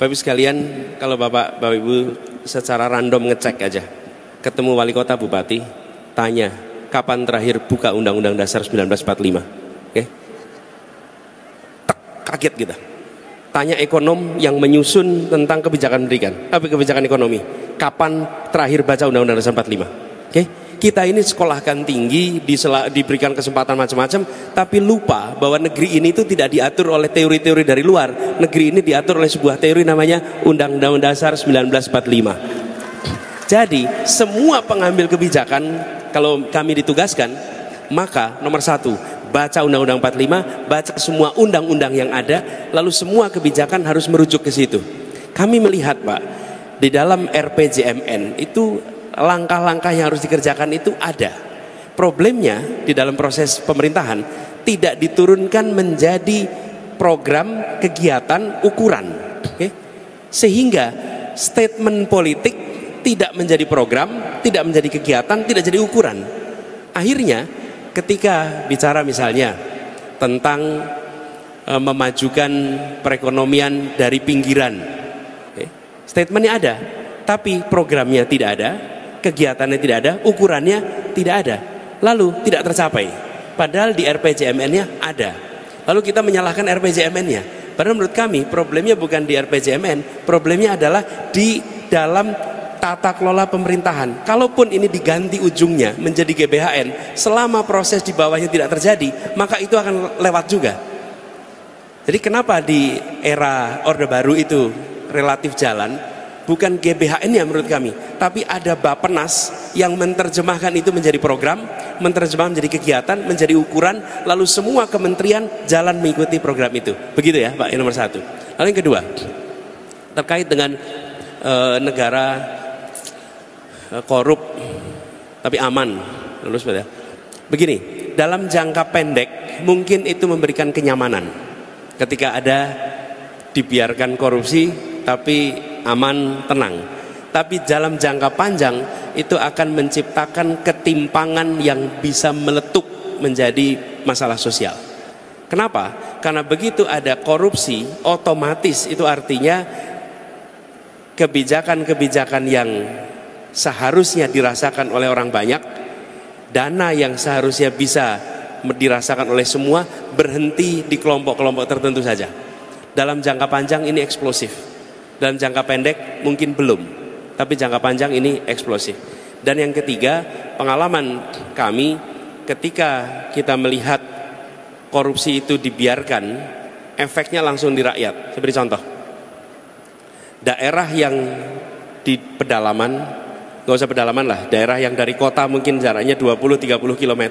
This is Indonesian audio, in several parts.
Bapak Ibu sekalian, kalau Bapak Ibu secara random ngecek aja, ketemu wali kota bupati, tanya kapan terakhir buka Undang-Undang Dasar 1945, oke? Kaget kita. Tanya ekonom yang menyusun tentang kebijakan pendidikan, tapi kebijakan ekonomi, kapan terakhir baca Undang-Undang Dasar 45, oke? Kita ini sekolahkan tinggi, diberikan kesempatan macam-macam, tapi lupa bahwa negeri ini itu tidak diatur oleh teori-teori dari luar. Negeri ini diatur oleh sebuah teori namanya Undang-Undang Dasar 1945. Jadi semua pengambil kebijakan, kalau kami ditugaskan, maka nomor satu, baca Undang-Undang 45, baca semua undang-undang yang ada, lalu semua kebijakan harus merujuk ke situ. Kami melihat, Pak, di dalam RPJMN itu langkah-langkah yang harus dikerjakan itu ada. Problemnya di dalam proses pemerintahan tidak diturunkan menjadi program, kegiatan, ukuran, okay? Sehingga statement politik tidak menjadi program, tidak menjadi kegiatan, tidak jadi ukuran. Akhirnya ketika bicara misalnya tentang memajukan perekonomian dari pinggiran, okay? Statementnya ada, tapi programnya tidak ada, kegiatannya tidak ada, ukurannya tidak ada, lalu tidak tercapai. Padahal di RPJMN-nya ada. Lalu kita menyalahkan RPJMN-nya. Padahal menurut kami problemnya bukan di RPJMN, problemnya adalah di dalam tata kelola pemerintahan. Kalaupun ini diganti ujungnya menjadi GBHN, selama proses di bawahnya tidak terjadi, maka itu akan lewat juga. Jadi kenapa di era Orde Baru itu relatif jalan? Bukan GBHN ya menurut kami, tapi ada Bappenas yang menerjemahkan itu menjadi program, menerjemahkan menjadi kegiatan, menjadi ukuran, lalu semua kementerian jalan mengikuti program itu. Begitu ya Pak, yang nomor satu. Lalu yang kedua, terkait dengan negara korup tapi aman. Lalu seperti begini, dalam jangka pendek mungkin itu memberikan kenyamanan ketika ada dibiarkan korupsi tapi aman, tenang. Tapi dalam jangka panjang itu akan menciptakan ketimpangan yang bisa meletup menjadi masalah sosial. Kenapa? Karena begitu ada korupsi, otomatis itu artinya kebijakan-kebijakan yang seharusnya dirasakan oleh orang banyak, dana yang seharusnya bisa dirasakan oleh semua, berhenti di kelompok-kelompok tertentu saja. Dalam jangka panjang ini eksplosif. Dalam jangka pendek mungkin belum, tapi jangka panjang ini eksplosif. Dan yang ketiga, pengalaman kami ketika kita melihat korupsi itu dibiarkan, efeknya langsung di rakyat. Saya beri contoh, daerah yang di pedalaman, gak usah pedalaman lah, daerah yang dari kota mungkin jaraknya 20-30 km,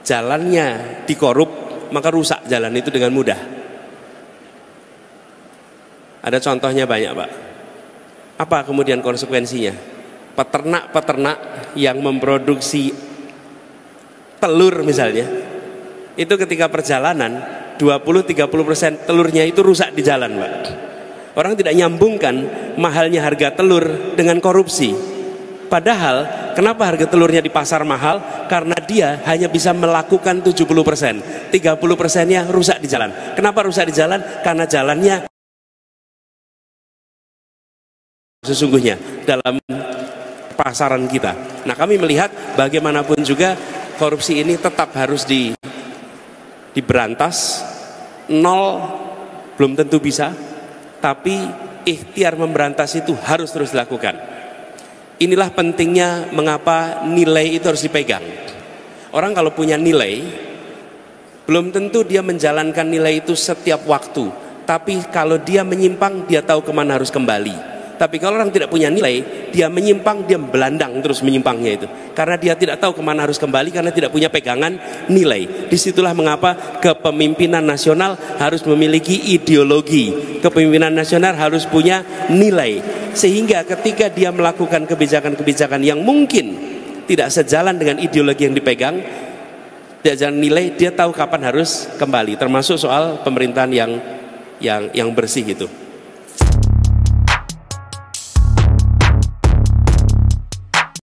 jalannya dikorup, maka rusak jalan itu dengan mudah. Ada contohnya banyak Pak. Apa kemudian konsekuensinya? Peternak-peternak yang memproduksi telur misalnya, itu ketika perjalanan 20-30% telurnya itu rusak di jalan Pak. Orang tidak nyambungkan mahalnya harga telur dengan korupsi. Padahal kenapa harga telurnya di pasar mahal? Karena dia hanya bisa melakukan 70%, 30%-nya rusak di jalan. Kenapa rusak di jalan? Karena jalannya sesungguhnya dalam pasaran kita. Nah, kami melihat bagaimanapun juga korupsi ini tetap harus diberantas. Nol belum tentu bisa, tapi ikhtiar memberantas itu harus terus dilakukan. Inilah pentingnya mengapa nilai itu harus dipegang. Orang kalau punya nilai, belum tentu dia menjalankan nilai itu setiap waktu, tapi kalau dia menyimpang, dia tahu kemana harus kembali. Tapi kalau orang tidak punya nilai, dia menyimpang, dia belandang terus menyimpangnya itu. Karena dia tidak tahu kemana harus kembali, karena tidak punya pegangan nilai. Disitulah mengapa kepemimpinan nasional harus memiliki ideologi. Kepemimpinan nasional harus punya nilai. Sehingga ketika dia melakukan kebijakan-kebijakan yang mungkin tidak sejalan dengan ideologi yang dipegang, tidak jalan nilai, dia tahu kapan harus kembali. Termasuk soal pemerintahan yang bersih itu.